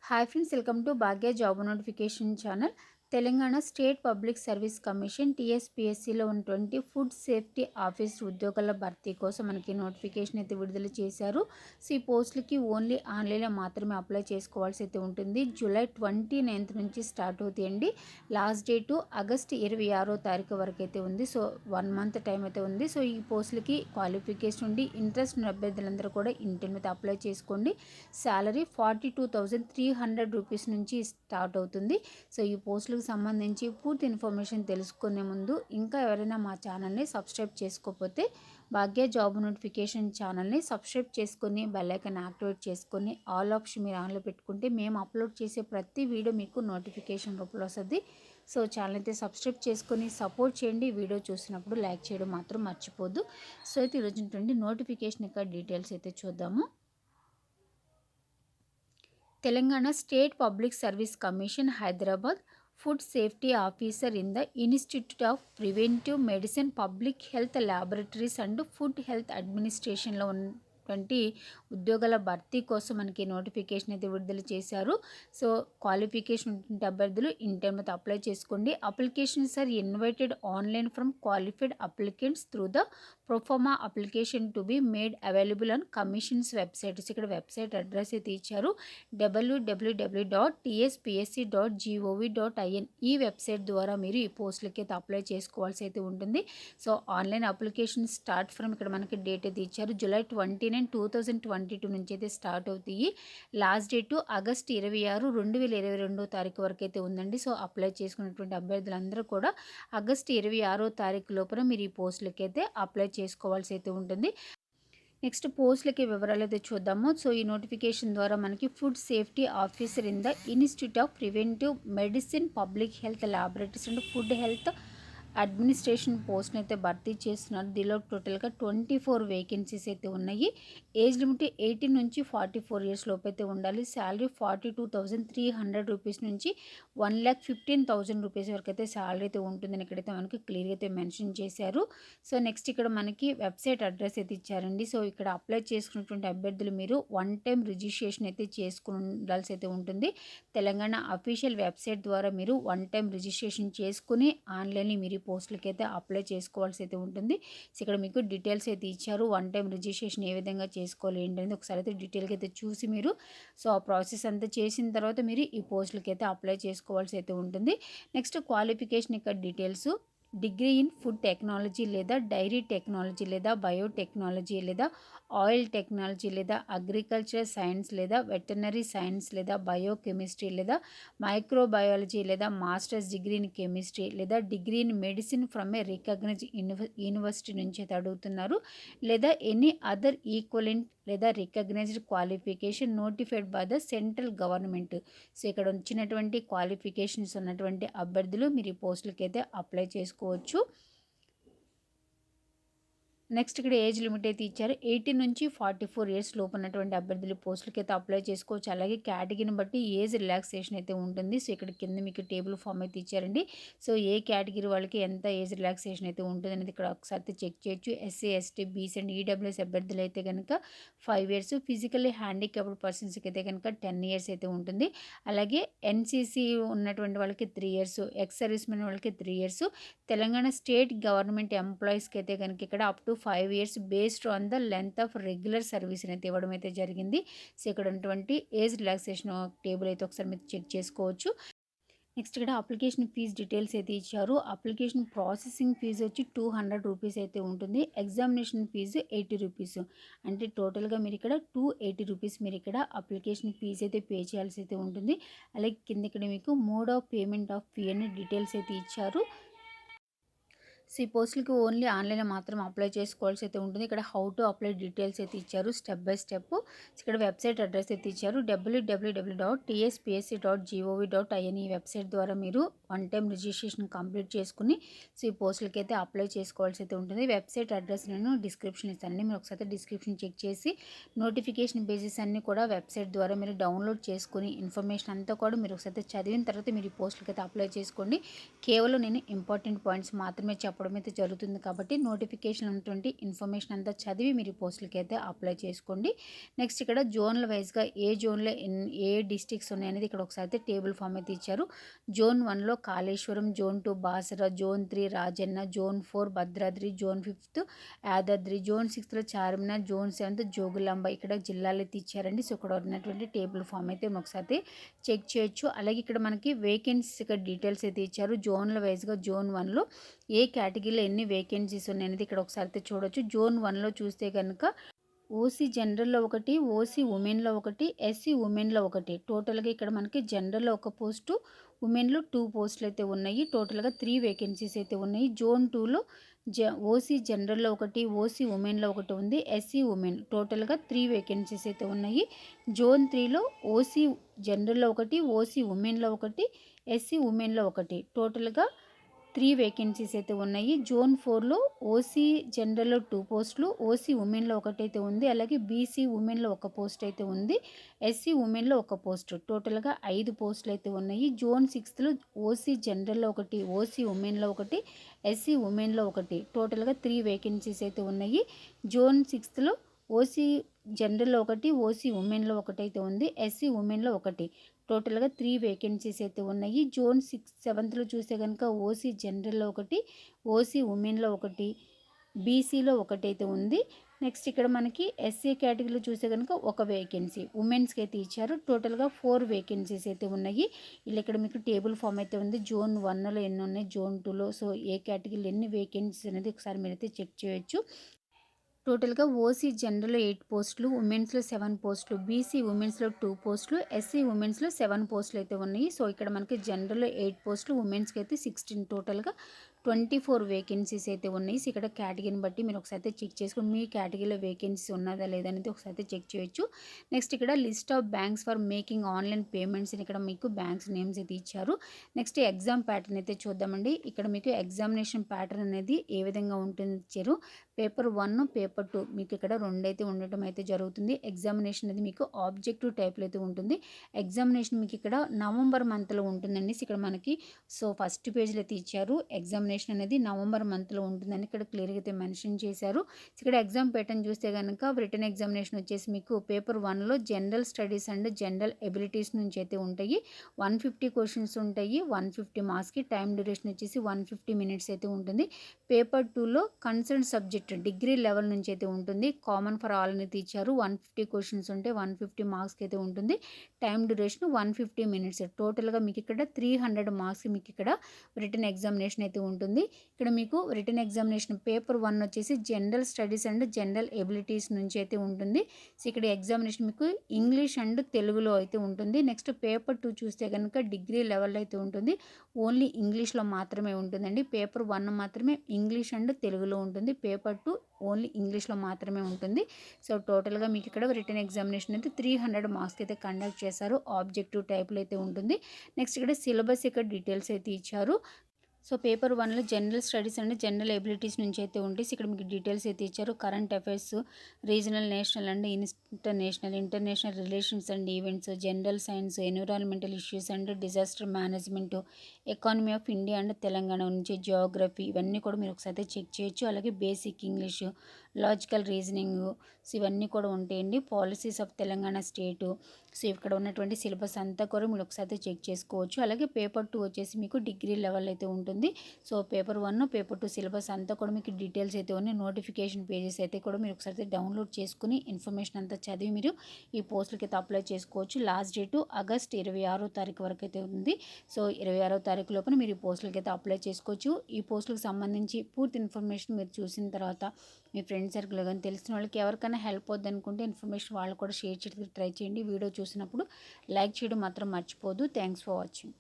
Hi friends, welcome to Bhagya job notification channel. Telangana state public service commission టీఎస్పీఎస్సీలో ఉన్నటువంటి food safety officer ఉద్యోగాల భర్తీ కోసం మనకి నోటిఫికేషన్ అయితే విడుదల చేశారు. సో ఈ పోస్టులకి ఓన్లీ ఆన్లైన్లో మాత్రమే అప్లై చేసుకోవాల్సి అయితే ఉంటుంది. జూలై 29th నుంచి స్టార్ట్ అవుతాయండి. లాస్ట్ డేటు ఆగస్ట్ 26వ తారీఖు వరకు అయితే ఉంది. సో 1 month టైం అయితే ఉంది. సో ఈ పోస్టులకి క్వాలిఫికేషన్ ఉండి ఇంట్రెస్ట్ ఉన్న అభ్యర్థులందరూ కూడా ఇంటి మీద అప్లై చేసుకోండి. శాలరీ 42,300 రూపీస్ నుంచి స్టార్ట్ అవుతుంది. సో ఈ పోస్టులకు సంబంధించి పూర్తి ఇన్ఫర్మేషన్ తెలుసుకునే ముందు ఇంకా ఎవరైనా మా ఛానల్ని సబ్స్క్రైబ్ చేసుకోకపోతే భాగ్య జాబ్ నోటిఫికేషన్ ఛానల్ని సబ్స్క్రైబ్ చేసుకుని బెల్ ఐకాన్ యాక్టివేట్ చేసుకొని ఆల్ ఆప్షన్ మీరు ఆన్లో పెట్టుకుంటే మేము అప్లోడ్ చేసే ప్రతి వీడియో మీకు నోటిఫికేషన్ రూపంలో వస్తుంది. సో ఛానల్ అయితే సబ్స్క్రైబ్ చేసుకొని సపోర్ట్ చేయండి. వీడియో చూసినప్పుడు లైక్ చేయడం మాత్రం మర్చిపోద్దు. సో అయితే ఈరోజు నోటిఫికేషన్ యొక్క డీటెయిల్స్ అయితే చూద్దాము. Telangana state public service commission Hyderabad food safety officer in the institute of preventive medicine public health laboratories and food health అడ్మినిస్ట్రేషన్లో ఉన్నటువంటి ఉద్యోగాల భర్తీ కోసం మనకి నోటిఫికేషన్ అయితే విడుదల చేశారు. సో క్వాలిఫికేషన్ ఉన్నటువంటి అభ్యర్థులు ఇంటర్మీడియట్ అప్లై చేసుకోండి. Applications are invited online from qualified applicants through the proforma application to be made available on commissions websites. ఇక్కడ వెబ్సైట్ అడ్రస్ అయితే ఇచ్చారు, www.tspsc.gov.in. ఈ వెబ్సైట్ ద్వారా మీరు ఈ పోస్టులకి అయితే అప్లై చేసుకోవాల్సి అయితే ఉంటుంది. So online application start from ఇక్కడ మనకి డేట్ అయితే ఇచ్చారు, జూలై 29, 2022 నుంచి అయితే స్టార్ట్ అవుతాయి. లాస్ట్ డేటు ఆగస్ట్ 26, 2022 తారీఖు వరకు అయితే ఉందండి. సో అప్లై చేసుకున్నటువంటి అభ్యర్థులందరూ కూడా ఆగస్ట్ 26వ తారీఖు లోపల మీరు ఈ పోస్టులకి అయితే అప్లై చేసుకోవాల్సి అయితే ఉంటుంది. నెక్స్ట్ పోస్టులకి వివరాలు అయితే చూద్దాము. సో ఈ నోటిఫికేషన్ ద్వారా మనకి food safety officer in the institute of preventive medicine public health laboratories and food health administration పోస్ట్ని అయితే భర్తీ చేస్తున్నారు. దీనిలో టోటల్గా 24 వేకెన్సీస్ అయితే ఉన్నాయి. ఏజ్ లిమిట్ 18 నుంచి 44 ఇయర్స్ లోపు అయితే ఉండాలి. శాలరీ 42,300 రూపీస్ నుంచి 1,15,000 రూపీస్ వరకు అయితే శాలరీ అయితే ఉంటుందని ఇక్కడైతే మనకి క్లియర్గా అయితే మెన్షన్ చేశారు. సో నెక్స్ట్ ఇక్కడ మనకి వెబ్సైట్ అడ్రస్ అయితే ఇచ్చారండి. సో ఇక్కడ అప్లై చేసుకున్నటువంటి అభ్యర్థులు మీరు 1 time రిజిస్ట్రేషన్ అయితే చేసుకుని ఉండాల్సి అయితే ఉంటుంది. తెలంగాణ అఫీషియల్ వెబ్సైట్ ద్వారా మీరు 1 time రిజిస్ట్రేషన్ చేసుకుని ఆన్లైన్లో మీరు పోస్టులకి అయితే అప్లై చేసుకోవాల్సి అయితే ఉంటుంది. సో ఇక్కడ మీకు డీటెయిల్స్ అయితే ఇచ్చారు, 1 time రిజిస్ట్రేషన్ ఏ విధంగా చేసుకోవాలి ఏంటనేది ఒకసారి అయితే డీటెయిల్గా అయితే చూసి మీరు సో ఆ ప్రాసెస్ అంతా చేసిన తర్వాత మీరు ఈ పోస్టులకి అయితే అప్లై చేసుకోవాల్సి అయితే ఉంటుంది. నెక్స్ట్ క్వాలిఫికేషన్ యొక్క details, degree in food technology లేదా డైరీ టెక్నాలజీ లేదా బయోటెక్నాలజీ లేదా ఆయిల్ టెక్నాలజీ లేదా అగ్రికల్చర్ సైన్స్ లేదా వెటర్నరీ సైన్స్ లేదా బయోకెమిస్ట్రీ లేదా మైక్రోబయాలజీ లేదా మాస్టర్స్ డిగ్రీ ఇన్ కెమిస్ట్రీ లేదా degree in medicine from a recognise university నుంచి అయితే అడుగుతున్నారు. లేదా ఎనీ అదర్ ఈక్వలెంట్ లేదా recognised qualification notified by the central government. So ఇక్కడ వచ్చినటువంటి క్వాలిఫికేషన్స్ ఉన్నటువంటి అభ్యర్థులు మీరు ఈ పోస్టులకి అయితే అప్లై చేసుకోవచ్చు. నెక్స్ట్ ఇక్కడ ఏజ్ లిమిట్ అయితే ఇచ్చారు, 18 నుంచి 44 ఇయర్స్ లోపు ఉన్నటువంటి అభ్యర్థులు పోస్టులకి అయితే అప్లై చేసుకోవచ్చు. అలాగే కేటగిరీని బట్టి ఏజ్ రిలాక్సేషన్ అయితే ఉంటుంది. సో ఇక్కడ కింద మీకు టేబుల్ ఫామ్ అయితే ఇచ్చారండి. సో ఏ కేటగిరీ వాళ్ళకి ఎంత ఏజ్ రిలాక్సేషన్ అయితే ఉంటుంది అనేది ఇక్కడ ఒకసారి చెక్ చేయొచ్చు. SC, ST, BC and EWS అభ్యర్థులు అయితే కనుక 5 years, ఫిజికల్లీ హ్యాండిక్యాప్డ్ పర్సన్స్కి అయితే కనుక 10 years అయితే ఉంటుంది. అలాగే ఎన్సీసీ ఉన్నటువంటి వాళ్ళకి 3 years, ఎక్స్ సర్వీస్ మెన్ వాళ్ళకి 3 years, తెలంగాణ స్టేట్ గవర్నమెంట్ ఎంప్లాయీస్కి అయితే కనుక ఇక్కడ up to 5 years based on the length of regular service అయితే ఇవ్వడం అయితే జరిగింది. సో ఇక్కడ ఉన్నటువంటి ఏజ్ రిలాక్సేషన్ టేబుల్ అయితే ఒకసారి మీరు చెక్ చేసుకోవచ్చు. నెక్స్ట్ ఇక్కడ అప్లికేషన్ ఫీజ్ డీటెయిల్స్ అయితే ఇచ్చారు. అప్లికేషన్ ప్రాసెసింగ్ ఫీజు వచ్చి 200 రూపీస్ అయితే ఉంటుంది. ఎగ్జామినేషన్ ఫీజు 80 రూపీస్, అంటే టోటల్గా మీరు ఇక్కడ 280 రూపీస్ మీరు ఇక్కడ అప్లికేషన్ ఫీజు అయితే పే చేయాల్సి అయితే ఉంటుంది. అలాగే కింద ఇక్కడ మీకు mode of payment of fee అనే డీటెయిల్స్ అయితే ఇచ్చారు. సో ఈ పోస్టులకి ఓన్లీ ఆన్లైన్లో మాత్రం అప్లై చేసుకోవాల్సి అయితే ఉంటుంది. ఇక్కడ హౌ టు అప్లై డీటెయిల్స్ అయితే ఇచ్చారు స్టెప్ బై స్టెప్. ఇక్కడ వెబ్సైట్ అడ్రస్ అయితే ఇచ్చారు, www.tspsc.gov.in. ఈ వెబ్సైట్ ద్వారా మీరు 1 time రిజిస్ట్రేషన్ కంప్లీట్ చేసుకుని సో ఈ పోస్టులకి అయితే అప్లై చేసుకోవాల్సి అయితే ఉంటుంది. వెబ్సైట్ అడ్రస్ నేను డిస్క్రిప్షన్ ఇస్తానండి, మీరు ఒకసారి డిస్క్రిప్షన్ చెక్ చేసి నోటిఫికేషన్ పేజెస్ అన్నీ కూడా వెబ్సైట్ ద్వారా మీరు డౌన్లోడ్ చేసుకుని ఇన్ఫర్మేషన్ అంతా కూడా మీరు ఒకసారి చదివిన తర్వాత మీరు ఈ పోస్టులకి అయితే అప్లై చేసుకోండి. కేవలం నేను ఇంపార్టెంట్ పాయింట్స్ మాత్రమే చెప్పడం అయితే జరుగుతుంది. కాబట్టి నోటిఫికేషన్ ఉన్నటువంటి ఇన్ఫర్మేషన్ అంతా చదివి మీరు ఈ పోస్టులకి అయితే అప్లై చేసుకోండి. నెక్స్ట్ ఇక్కడ జోన్ల వైజ్గా ఏ జోన్లో ఏ డిస్ట్రిక్ట్స్ ఉన్నాయనేది ఇక్కడ ఒకసారి అయితే టేబుల్ ఫామ్ అయితే ఇచ్చారు. జోన్ 1లో Kaleshwaram, zone 2 Basara, zone 3 Rajanna, zone 4 Bhadradri, zone 5 Yadadri, zone 6లో చార్మినార్, జోన్ 7 జోగులాంబ ఇక్కడ జిల్లాలు అయితే ఇచ్చారండి. సో ఇక్కడ ఉన్నటువంటి టేబుల్ ఫామ్ అయితే ఒకసారి చెక్ చేయొచ్చు. అలాగే ఇక్కడ మనకి వేకెన్సీస్ ఇక్కడ డీటెయిల్స్ అయితే ఇచ్చారు. జోన్ల వైజ్గా జోన్ 1లో ఏ కేటగిరీలో ఎన్ని వేకెన్సీస్ ఉన్నాయనేది ఇక్కడ ఒకసారి అయితే చూడొచ్చు. జోన్ 1లో చూస్తే కనుక ఓసీ జనరల్లో ఒకటి, ఓసీ ఉమెన్లో ఒకటి, ఎస్సీ ఉమెన్లో ఒకటి, టోటల్గా ఇక్కడ మనకి జనరల్లో ఒక పోస్టు, ఉమెన్లో 2 పోస్టులు అయితే ఉన్నాయి. టోటల్గా 3 వేకెన్సీస్ అయితే ఉన్నాయి. జోన్ 2లో ఓసీ జనరల్లో ఒకటి, ఓసీ ఉమెన్లో ఒకటి ఉంది, ఎస్సీ ఉమెన్ టోటల్గా 3 వేకెన్సీస్ అయితే ఉన్నాయి. జోన్ 3లో ఓసీ జనరల్లో ఒకటి, ఓసీ ఉమెన్లో ఒకటి, ఎస్సీ ఉమెన్లో ఒకటి, టోటల్గా 3 వేకెన్సీస్ అయితే ఉన్నాయి. జోన్ 4లో ఓసీ జనరల్లో 2 పోస్టులు, ఓసీ ఉమెన్లో ఒకటైతే ఉంది, అలాగే బీసీ ఉమెన్లో ఒక పోస్ట్ అయితే ఉంది, ఎస్సీ ఉమెన్లో ఒక పోస్ట్, టోటల్గా 5 పోస్టులు అయితే ఉన్నాయి. జోన్ 6లో ఓసీ జనరల్లో ఒకటి, ఓసీ ఉమెన్లో ఒకటి, ఎస్సీ ఉమెన్లో ఒకటి, టోటల్గా 3 వేకెన్సీస్ అయితే ఉన్నాయి. జోన్ 6లో ఓసీ జనరల్లో ఒకటి, ఓసీ ఉమెన్లో ఒకటైతే ఉంది, ఎస్సీ ఉమెన్లో ఒకటి, టోటల్గా 3 వేకెన్సీస్ అయితే ఉన్నాయి. జోన్ 7లో చూస్తే కనుక ఓసీ జనరల్లో ఒకటి, ఓసీ ఉమెన్లో ఒకటి, బీసీలో ఒకటైతే ఉంది. నెక్స్ట్ ఇక్కడ మనకి ఎస్సీ కేటగిరీలో చూస్తే కనుక ఒక వేకెన్సీ ఉమెన్స్కి అయితే ఇచ్చారు. టోటల్గా 4 వేకెన్సీస్ అయితే ఉన్నాయి. ఇలా ఇక్కడ మీకు టేబుల్ ఫామ్ అయితే ఉంది. జోన్ 1లో ఎన్ని ఉన్నాయి, జోన్ 2లో, సో ఏ కేటగిరీలో ఎన్ని వేకెన్సీస్ అనేది ఒకసారి మీరైతే చెక్ చేయొచ్చు. టోటల్గా ఓసీ జనరల్లో 8 పోస్టులు, ఉమెన్స్లో 7 పోస్టులు, బీసీ ఉమెన్స్లో 2 పోస్టులు, ఎస్సీ ఉమెన్స్లో 7 పోస్టులు అయితే ఉన్నాయి. సో ఇక్కడ మనకి జనరల్లో 8 పోస్టులు, ఉమెన్స్కి అయితే 16, టోటల్గా 24 వేకెన్సీస్ అయితే ఉన్నాయి. సో ఇక్కడ కేటగిరీని బట్టి మీరు ఒకసారి చెక్ చేసుకుని మీ కేటగిరీలో వేకెన్సీ ఉన్నదా లేదా అనేది ఒకసారి చెక్ చేయొచ్చు. నెక్స్ట్ ఇక్కడ list of banks for making online payments అని ఇక్కడ మీకు బ్యాంక్స్ నేమ్స్ అయితే ఇచ్చారు. నెక్స్ట్ ఎగ్జామ్ ప్యాటర్న్ అయితే చూద్దామండి. ఇక్కడ మీకు ఎగ్జామినేషన్ ప్యాటర్న్ అనేది ఏ విధంగా ఉంటుంది ఇచ్చారు. పేపర్ 1, పేపర్ 2 మీకు ఇక్కడ 2 అయితే ఉండటం అయితే జరుగుతుంది. ఎగ్జామినేషన్ అనేది మీకు ఆబ్జెక్టివ్ టైప్లో అయితే ఉంటుంది. ఎగ్జామినేషన్ మీకు ఇక్కడ నవంబర్ మంత్లో ఉంటుందండి. ఇక్కడ మనకి సో ఫస్ట్ పేజ్లో అయితే ఇచ్చారు. ఎగ్జామినేషన్ అనేది నవంబర్ మంత్లో ఉంటుందని ఇక్కడ క్లియర్గా అయితే మెన్షన్ చేశారు. ఇక్కడ ఎగ్జామ్ ప్యాటర్న్ చూస్తే కనుక రిటన్ ఎగ్జామినేషన్ వచ్చేసి మీకు పేపర్ 1లో general studies and general abilities నుంచి అయితే ఉంటాయి. 150 క్వశ్చన్స్ ఉంటాయి. 150 మార్క్స్కి టైం డ్యూరేషన్ వచ్చేసి 150 మినిట్స్ అయితే ఉంటుంది. పేపర్ 2లో కన్సర్న్ సబ్జెక్ట్ డిగ్రీ లెవెల్ నుంచి అయితే ఉంటుంది. కామన్ ఫర్ ఆల్ అనేది ఇచ్చారు. 150 క్వశ్చన్స్ ఉంటే 150 మార్క్స్కి అయితే ఉంటుంది. Time duration 150 minutes. టోటల్గా మీకు ఇక్కడ 300 మార్క్స్ మీకు ఇక్కడ రిటన్ ఎగ్జామినేషన్ అయితే ఉంటుంది. ఇక్కడ మీకు రిటన్ ఎగ్జామినేషన్ పేపర్ 1 వచ్చేసి general studies and general abilities నుంచి అయితే ఉంటుంది. సో ఇక్కడ ఎగ్జామినేషన్ మీకు ఇంగ్లీష్ అండ్ తెలుగులో అయితే ఉంటుంది. నెక్స్ట్ పేపర్ 2 చూస్తే కనుక డిగ్రీ లెవెల్ అయితే ఉంటుంది. ఓన్లీ ఇంగ్లీష్లో మాత్రమే ఉంటుందండి. పేపర్ 1 మాత్రమే ఇంగ్లీష్ అండ్ తెలుగులో ఉంటుంది. పేపర్ 2 ఓన్లీ ఇంగ్లీష్లో మాత్రమే ఉంటుంది. సో టోటల్గా మీకు ఇక్కడ రిటన్ ఎగ్జామినేషన్ అయితే 300 మార్క్స్కి అయితే కండక్ట్ చేశారు. ఆబ్జెక్టివ్ టైప్లో అయితే ఉంటుంది. నెక్స్ట్ ఇక్కడ సిలబస్ ఇక్కడ డీటెయిల్స్ అయితే ఇచ్చారు. సో పేపర్ 1లో general studies and general abilities నుంచి అయితే ఉంటాయి. ఇక్కడ మీకు డీటెయిల్స్ అయితే ఇచ్చారు. Current affairs, regional, national and international relations and events, general science, environmental issues and disaster management, economy of India and Telangana నుంచి, జియోగ్రఫీ, ఇవన్నీ కూడా మీరు ఒకసారి చెక్ చేయొచ్చు. అలాగే basic English, logical reasoning, so ఇవన్నీ కూడా ఉంటాయండి. Policies of Telangana state, so ఇక్కడ ఉన్నటువంటి సిలబస్ అంతా కూడా మీరు ఒకసారి చెక్ చేసుకోవచ్చు. అలాగే పేపర్ 2 వచ్చేసి మీకు డిగ్రీ లెవెల్ అయితే ఉంటుంది. సో పేపర్ 1, పేపర్ 2 సిలబస్ అంతా కూడా మీకు డీటెయిల్స్ అయితే ఉన్నాయి. నోటిఫికేషన్ పేజెస్ అయితే కూడా మీరు ఒకసారి డౌన్లోడ్ చేసుకుని ఇన్ఫర్మేషన్ అంతా చదివి మీరు ఈ పోస్టులకి అయితే అప్లై చేసుకోవచ్చు. లాస్ట్ డేటు ఆగస్ట్ 26వ తారీఖు వరకు అయితే ఉంది. సో 26వ తారీఖు లోపల మీరు ఈ పోస్టులకి అయితే అప్లై చేసుకోవచ్చు. ఈ పోస్టులకు సంబంధించి పూర్తి ఇన్ఫర్మేషన్ మీరు చూసిన తర్వాత మీ ఫ్రెండ్ సర్కిల్ కానీ తెలిసిన వాళ్ళకి ఎవరికైనా హెల్ప్ అవుద్ది అనుకుంటే ఇన్ఫర్మేషన్ వాళ్ళు కూడా షేర్ చేయడానికి ట్రై చేయండి. వీడియో చూసినప్పుడు లైక్ చేయడం మాత్రం మర్చిపోదు. Thanks for watching.